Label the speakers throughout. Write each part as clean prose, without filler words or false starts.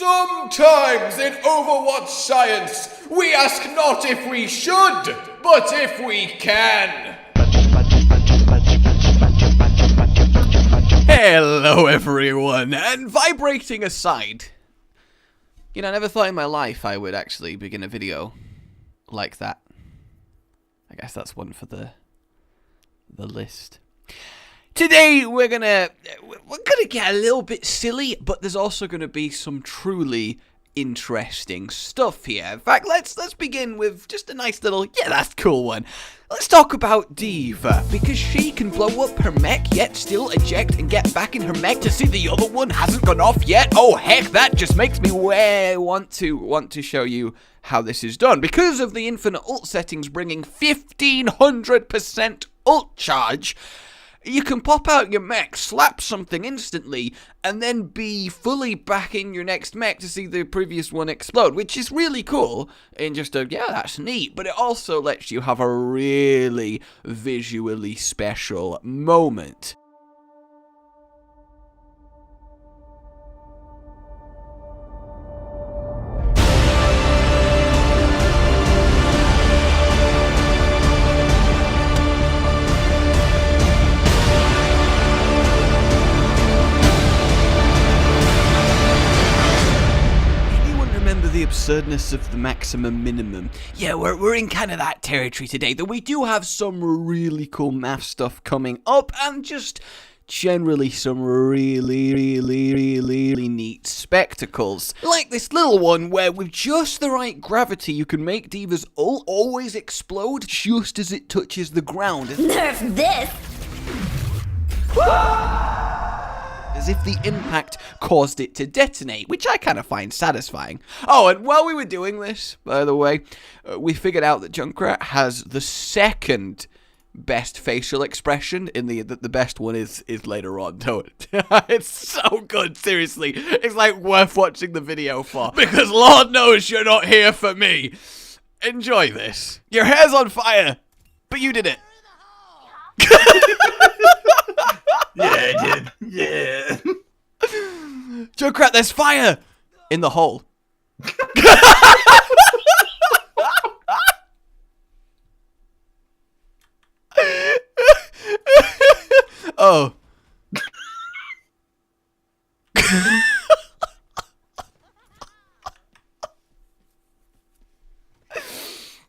Speaker 1: Sometimes in Overwatch science, we ask not if we should, but if we can.
Speaker 2: Hello everyone, and vibrating aside, you know, I never thought in my life I would actually begin a video like that. I guess that's one for the list. Today we're gonna get a little bit silly, but there's also gonna be some truly interesting stuff here. In fact, let's begin with just a nice little, yeah, that's a cool one. Let's talk about D.Va, because she can blow up her mech, yet still eject and get back in her mech to see the other one hasn't gone off yet. Oh heck, that just makes me want to show you how this is done. Because of the infinite ult settings bringing 1500% ult charge, you can pop out your mech, slap something instantly, and then be fully back in your next mech to see the previous one explode, which is really cool, and just yeah, that's neat, but it also lets you have a really visually special moment. The absurdness of the maximum minimum. Yeah, we're in kind of that territory today, though we do have some really cool math stuff coming up, and just generally some really neat spectacles. Like this little one where with just the right gravity you can make D.Va's ult always explode just as it touches the ground.
Speaker 3: Nerf this!
Speaker 2: As if the impact caused it to detonate, which I kind of find satisfying. Oh, and while we were doing this, by the way, we figured out that Junkrat has the second best facial expression. In the best one is later on. Don't. It's so good, seriously. It's like worth watching the video for, because Lord knows you're not here for me. Enjoy this. Your hair's on fire, but you did it.
Speaker 4: Yeah, I did. Yeah.
Speaker 2: Junkrat, there's fire in the hole. Oh.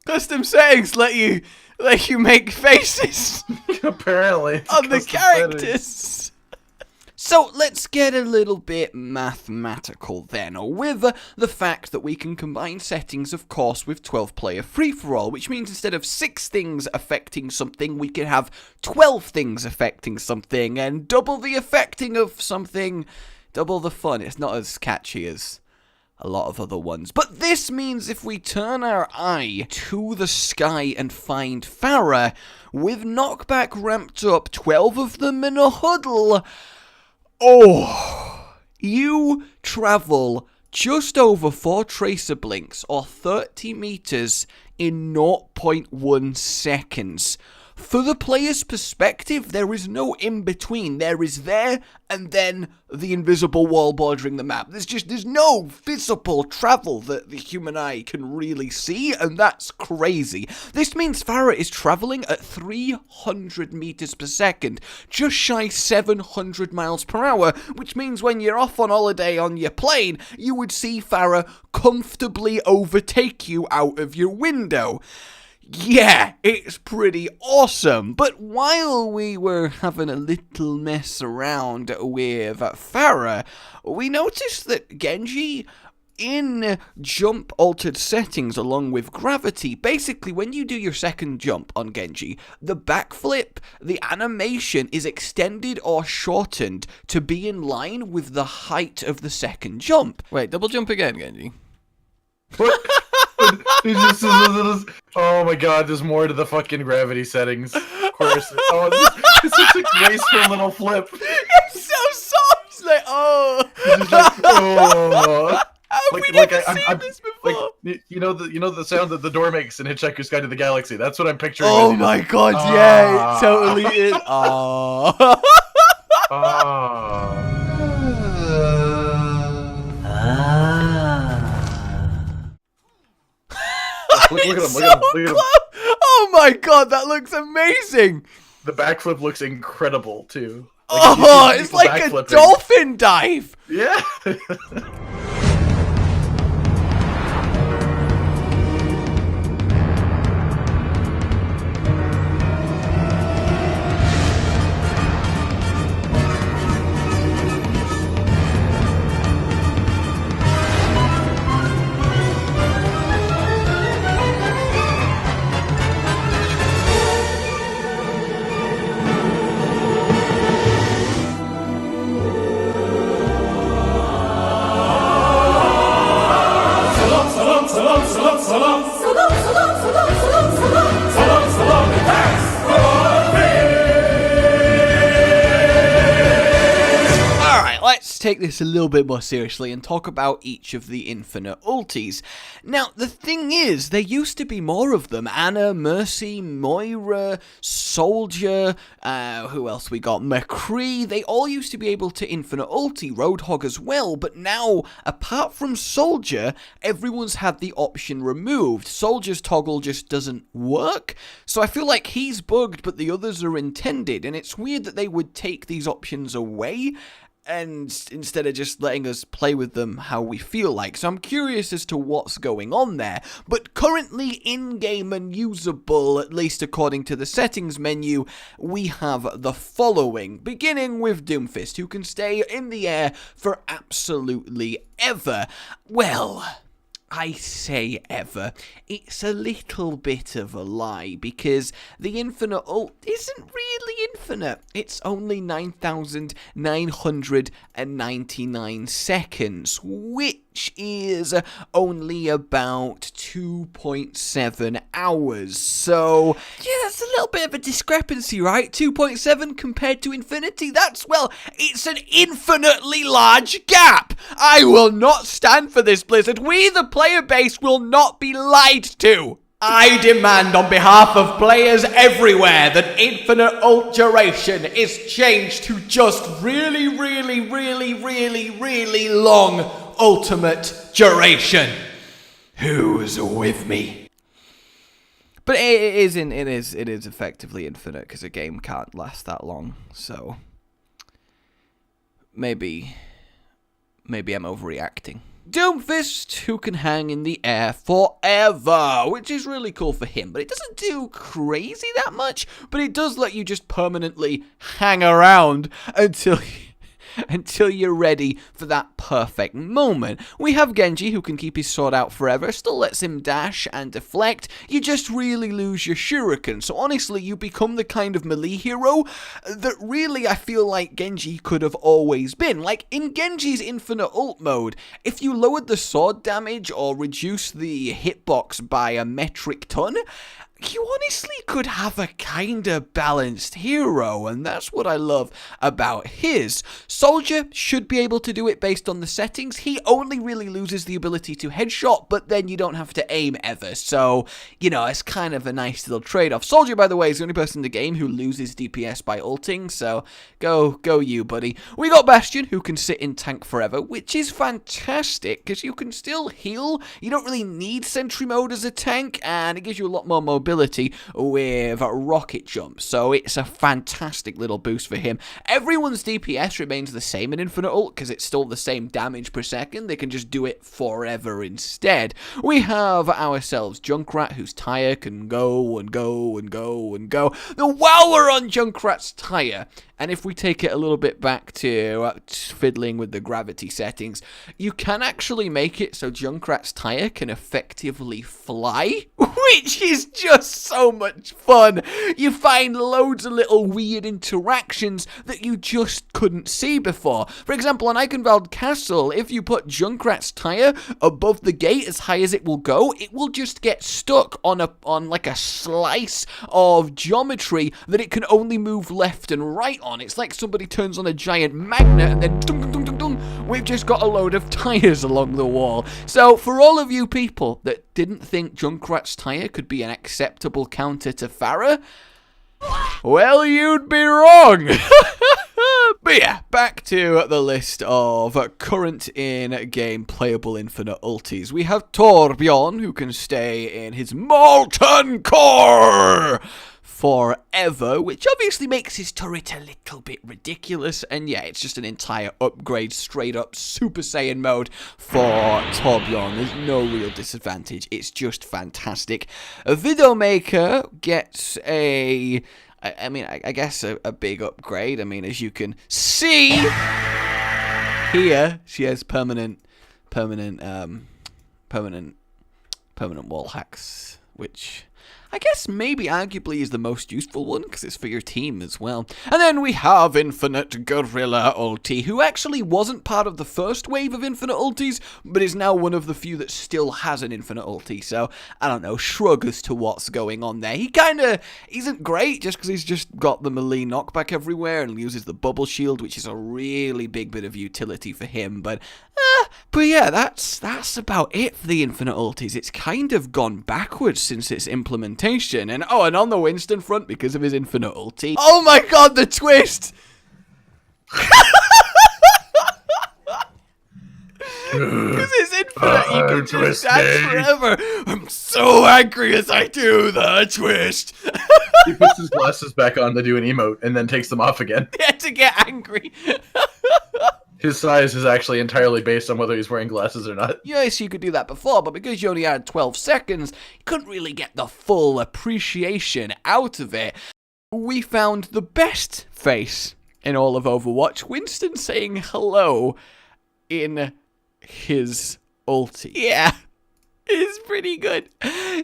Speaker 2: Custom settings let you make faces.
Speaker 4: Apparently.
Speaker 2: On the characters. So let's get a little bit mathematical then, with the fact that we can combine settings, of course, with 12-player free-for-all, which means instead of 6 things affecting something, we could have 12 things affecting something, and double the affecting of something, double the fun. It's not as catchy as a lot of other ones. But this means if we turn our eye to the sky and find Pharah, with knockback ramped up, 12 of them in a huddle, oh, you travel just over 4 tracer blinks, or 30 meters, in 0.1 seconds. For the player's perspective, there is no in-between. There is there, and then the invisible wall bordering the map. There's no visible travel that the human eye can really see, and that's crazy. This means Pharah is traveling at 300 meters per second, just shy 700 miles per hour, which means when you're off on holiday on your plane, you would see Pharah comfortably overtake you out of your window. Yeah, it's pretty awesome. But while we were having a little mess around with Pharah, we noticed that Genji, in jump altered settings along with gravity, basically when you do your second jump on Genji, the backflip, the animation is extended or shortened to be in line with the height of the second jump. Wait, double jump again, Genji.
Speaker 4: What? Oh my god, there's more to the fucking gravity settings. Of course. Oh, it's such a graceful little flip.
Speaker 2: It's so soft. It's like, oh.
Speaker 4: It's just like, oh.
Speaker 2: Have we never seen this before?
Speaker 4: Like, you know the sound that the door makes in Hitchhiker's Guide to the Galaxy. That's what I'm picturing.
Speaker 2: Oh my god, yeah, it totally is. Oh.
Speaker 4: Oh. Look at him,
Speaker 2: It's
Speaker 4: look at him,
Speaker 2: so
Speaker 4: look at him.
Speaker 2: close. Oh my god, that looks amazing.
Speaker 4: The backflip looks incredible too.
Speaker 2: Oh,
Speaker 4: you see
Speaker 2: it's
Speaker 4: people
Speaker 2: like a
Speaker 4: backflipping.
Speaker 2: dolphin dive.
Speaker 4: Yeah.
Speaker 2: Let's take this a little bit more seriously and talk about each of the infinite ultis. Now, the thing is, there used to be more of them. Anna, Mercy, Moira, Soldier, who else we got? McCree. They all used to be able to infinite ulti, Roadhog as well, but now, apart from Soldier, everyone's had the option removed. Soldier's toggle just doesn't work, so I feel like he's bugged, but the others are intended, and it's weird that they would take these options away and instead of just letting us play with them how we feel like. So I'm curious as to what's going on there. But currently in-game and usable, at least according to the settings menu, we have the following. Beginning with Doomfist, who can stay in the air for absolutely ever. Well, I say ever. It's a little bit of a lie, because the infinite ult isn't really infinite. It's only 9,999 seconds, which is only about 2.7 hours. So, yeah, that's a little bit of a discrepancy, right? 2.7 compared to infinity? Well, it's an infinitely large gap. I will not stand for this, Blizzard. We, the player base, will not be lied to.
Speaker 1: I demand on behalf of players everywhere that infinite ult duration is changed to just really long ultimate duration. Who's with me?
Speaker 2: But it is effectively infinite, because a game can't last that long. So maybe I'm overreacting. Doomfist, who can hang in the air forever, which is really cool for him, but it doesn't do crazy that much, but it does let you just permanently hang around until you're ready for that perfect moment. We have Genji, who can keep his sword out forever, still lets him dash and deflect. You just really lose your shuriken, so honestly, you become the kind of melee hero that really I feel like Genji could have always been. Like, in Genji's infinite ult mode, if you lowered the sword damage or reduced the hitbox by a metric ton, you honestly could have a kinda balanced hero, and that's what I love about his. Soldier should be able to do it based on the settings. He only really loses the ability to headshot, but then you don't have to aim ever, so, you know, it's kind of a nice little trade-off. Soldier, by the way, is the only person in the game who loses DPS by ulting, so go you, buddy. We got Bastion, who can sit in tank forever, which is fantastic, because you can still heal. You don't really need sentry mode as a tank, and it gives you a lot more mobility with rocket jump, so it's a fantastic little boost for him. Everyone's DPS remains the same in Infinite Ult, because it's still the same damage per second. They can just do it forever instead. We have ourselves Junkrat, whose tire can go and go and go and go. Now, while we're on Junkrat's tire, and if we take it a little bit back to fiddling with the gravity settings, you can actually make it so Junkrat's tire can effectively fly, which is just so much fun. You find loads of little weird interactions that you just couldn't see before. For example, on Eichenwald Castle, if you put Junkrat's tire above the gate as high as it will go, it will just get stuck on like a slice of geometry that it can only move left and right on. It's like somebody turns on a giant magnet and then dun, dun, dun, dun, dun, we've just got a load of tires along the wall. So for all of you people that didn't think Junkrat's tire could be an acceptable counter to Pharah, well, you'd be wrong. But yeah, back to the list of current in-game playable infinite ultis. We have Torbjorn, who can stay in his molten core forever, which obviously makes his turret a little bit ridiculous, and yeah, it's just an entire upgrade, straight up Super Saiyan mode for Torbjorn. There's no real disadvantage, it's just fantastic. A Widowmaker gets a... I guess a big upgrade. I mean, as you can see here, she has permanent wall hacks, which I guess maybe arguably is the most useful one because it's for your team as well. And then we have Infinite Gorilla Ulti, who actually wasn't part of the first wave of Infinite Ultis, but is now one of the few that still has an Infinite Ulti. So, I don't know, shrug as to what's going on there. He kinda isn't great just because he's just got the melee knockback everywhere and uses the bubble shield, which is a really big bit of utility for him. But yeah, that's about it for the Infinite Ultis. It's kind of gone backwards since its implementation. And and on the Winston front, because of his Infinite Ulti. Oh my god, the twist! Because it's infinite, you can just dance forever. I'm so angry as I do the twist.
Speaker 4: He puts his glasses back on to do an emote and then takes them off again.
Speaker 2: Yeah, to get angry.
Speaker 4: His size is actually entirely based on whether he's wearing glasses or not.
Speaker 2: Yes, you could do that before, but because you only had 12 seconds, you couldn't really get the full appreciation out of it. We found the best face in all of Overwatch, Winston saying hello in his ulti. Yeah. It's pretty good.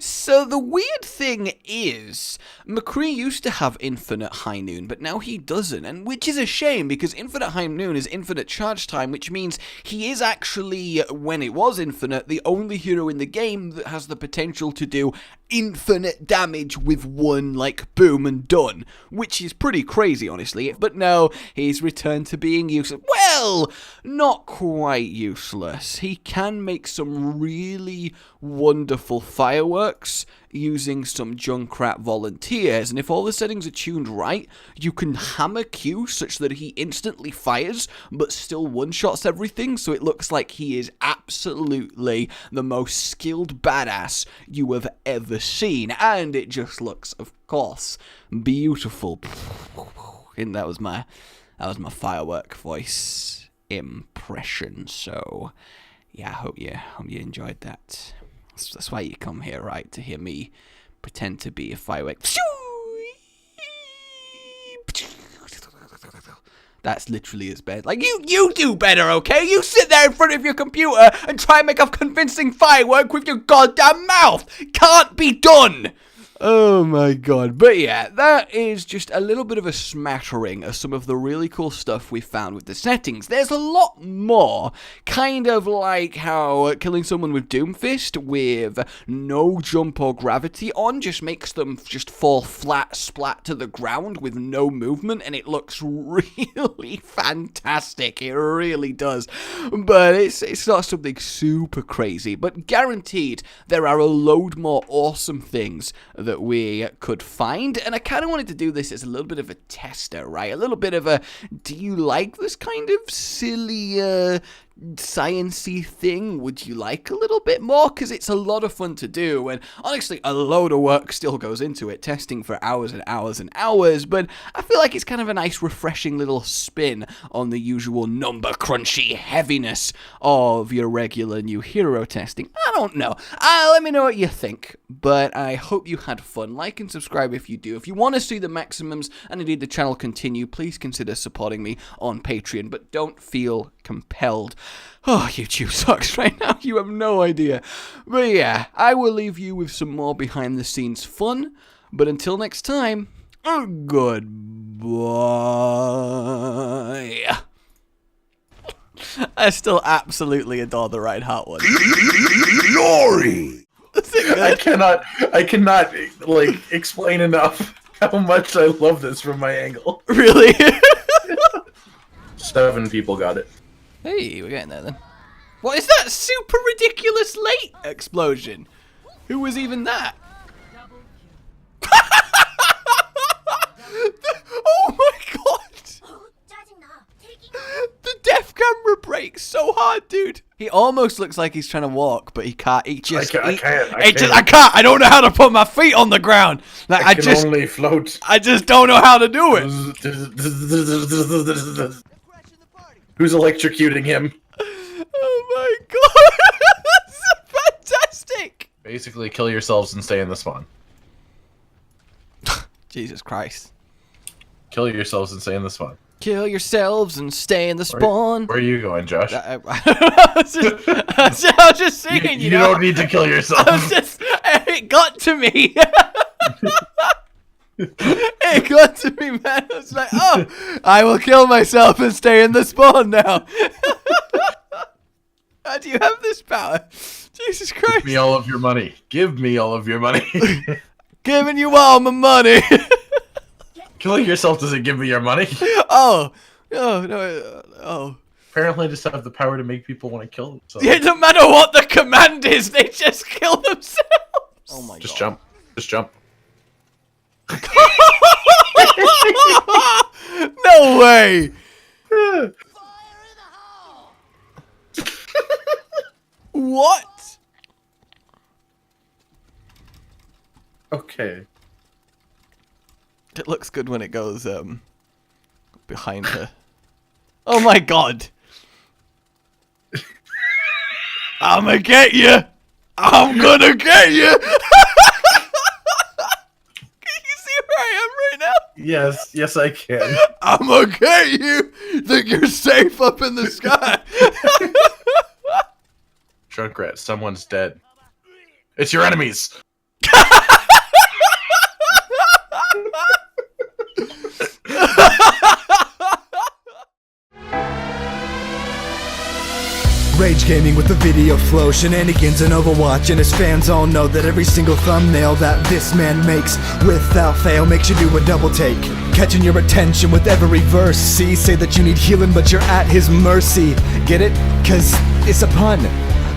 Speaker 2: So the weird thing is, McCree used to have infinite high noon, but now he doesn't, and which is a shame because infinite high noon is infinite charge time, which means he is actually, when it was infinite, the only hero in the game that has the potential to do infinite damage with one, like, boom and done, which is pretty crazy, honestly. But no, he's returned to being useless. Well, not quite useless. He can make some really wonderful fireworks using some Junkrat volunteers, and if all the settings are tuned right, you can hammer Q such that he instantly fires, but still one-shots everything, so it looks like he is absolutely the most skilled badass you have ever seen, and it just looks, of course, beautiful. And that was my firework voice impression, so yeah, I hope you enjoyed that. That's why you come here, right? To hear me pretend to be a firework. That's literally as bad. Like, you do better, okay? You sit there in front of your computer and try and make a convincing firework with your goddamn mouth. Can't be done. Oh my god. But yeah, that is just a little bit of a smattering of some of the really cool stuff we found with the settings. There's a lot more, kind of like how killing someone with Doomfist with no jump or gravity on just makes them just fall flat splat to the ground with no movement, and it looks really fantastic. It really does. But it's not something super crazy, but guaranteed there are a load more awesome things that we could find, and I kind of wanted to do this as a little bit of a tester, right? A little bit of a, do you like this kind of silly, science-y thing? Would you like a little bit more? Because it's a lot of fun to do, and honestly, a load of work still goes into it, testing for hours and hours and hours, but I feel like it's kind of a nice, refreshing little spin on the usual number crunchy heaviness of your regular new hero testing. I don't know. Let me know what you think, but I hope you had fun. Like and subscribe if you do. If you want to see the maximums and indeed the channel continue, please consider supporting me on Patreon, but don't feel compelled. Oh, YouTube sucks right now. You have no idea. But yeah, I will leave you with some more behind the scenes fun. But until next time, goodbye. I still absolutely adore the Reinhardt one.
Speaker 3: Glory!
Speaker 4: I cannot, like, explain enough how much I love this from my angle.
Speaker 2: Really?
Speaker 4: 7 people got it.
Speaker 2: Hey, we're getting there then. What is that super ridiculous late explosion? Who was even that? Oh my god! brakes so hard, dude. He almost looks like he's trying to walk, but he can't. He just
Speaker 4: I can't.
Speaker 2: I can't. I don't know how to put my feet on the ground. Like
Speaker 4: I can only float.
Speaker 2: I just don't know how to do it.
Speaker 4: Who's electrocuting him?
Speaker 2: Oh my god. That's fantastic.
Speaker 4: Basically, kill yourselves and stay in the spawn.
Speaker 2: Jesus Christ.
Speaker 4: Kill yourselves and stay in the spawn.
Speaker 2: Kill yourselves and stay in the spawn.
Speaker 4: Where are you going, Josh?
Speaker 2: I was just singing,
Speaker 4: you don't need to kill yourself.
Speaker 2: It got to me. It got to me, man. I was like, oh, I will kill myself and stay in the spawn now. How do you have this power? Jesus Christ.
Speaker 4: Give me all of your money. Give me all of your money.
Speaker 2: Giving you all my money.
Speaker 4: Killing yourself doesn't give me your money.
Speaker 2: Oh. Oh, no. Oh.
Speaker 4: Apparently I just have the power to make people want to kill themselves.
Speaker 2: It doesn't matter what the command is, they just kill themselves. Oh my god.
Speaker 4: Just jump. Just jump.
Speaker 2: No way. What?
Speaker 4: Okay.
Speaker 2: It looks good when it goes behind her. Oh my god. I'm gonna get you. I'm gonna get you. Can you see where I am right now?
Speaker 4: Yes, yes I can.
Speaker 2: I'm gonna get you. Think you're safe up in the sky.
Speaker 4: Junkrat, someone's dead. It's your enemies.
Speaker 3: Rage Gaming with the video flow, shenanigans and Overwatch, and his fans all know that every single thumbnail that this man makes without fail makes you do a double take, catching your attention with every verse. See, say that you need healing but you're at his mercy. Get it? Cause it's a pun.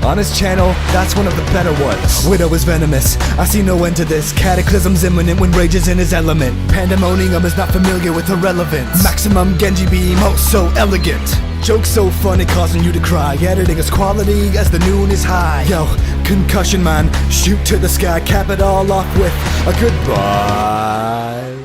Speaker 3: On his channel, that's one of the better ones. Widow is venomous, I see no end to this. Cataclysm's imminent when Rage is in his element. Pandemonium is not familiar with irrelevance. Maximum Genji beam, oh so elegant. Jokes so funny causing you to cry. Editing is quality as the noon is high. Yo, concussion man, shoot to the sky. Cap it all off with a goodbye.